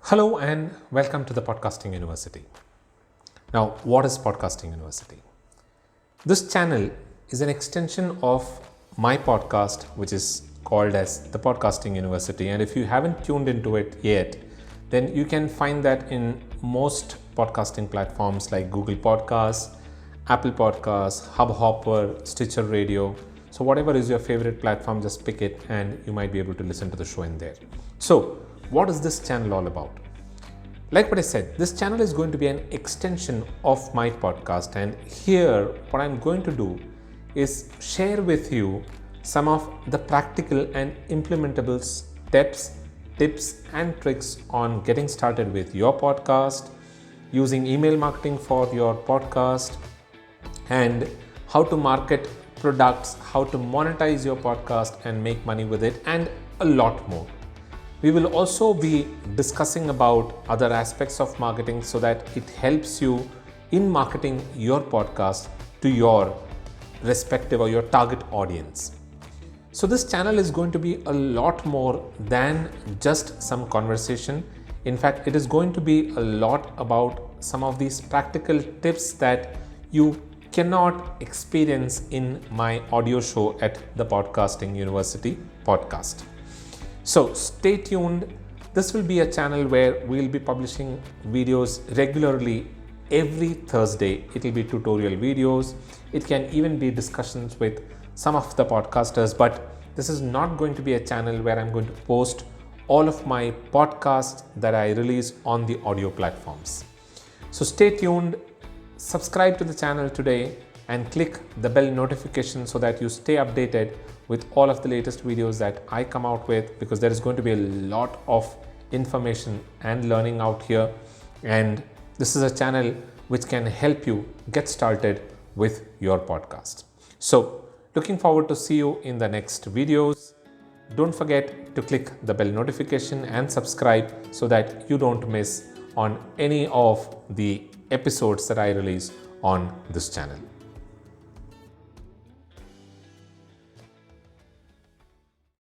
Hello and welcome to the Podcasting University. Now, what is Podcasting University? This channel is an extension of my podcast, which is called as the Podcasting University. And if you haven't tuned into it yet, then you can find that in most podcasting platforms like Google Podcasts, Apple Podcasts, Hubhopper, Stitcher Radio. So whatever is your favorite platform, just pick it and you might be able to listen to the show in there. So what is this channel all about? Like what I said, this channel is going to be an extension of my podcast, and here what I'm going to do is share with you some of the practical and implementable steps, tips and tricks on getting started with your podcast, using email marketing for your podcast, and how to market products, how to monetize your podcast and make money with it, and a lot more. We will also be discussing about other aspects of marketing so that it helps you in marketing your podcast to your respective or your target audience. So this channel is going to be a lot more than just some conversation. In fact, it is going to be a lot about some of these practical tips that you cannot experience in my audio show at the Podcasting University podcast. So stay tuned. This will be a channel where we'll be publishing videos regularly every Thursday. It will be tutorial videos. It can even be discussions with some of the podcasters, but this is not going to be a channel where I'm going to post all of my podcasts that I release on the audio platforms. So stay tuned, subscribe to the channel today and click the bell notification so that you stay updated with all of the latest videos that I come out with, because there is going to be a lot of information and learning out here. And this is a channel which can help you get started with your podcast. So looking forward to see you in the next videos. Don't forget to click the bell notification and subscribe so that you don't miss on any of the episodes that I release on this channel.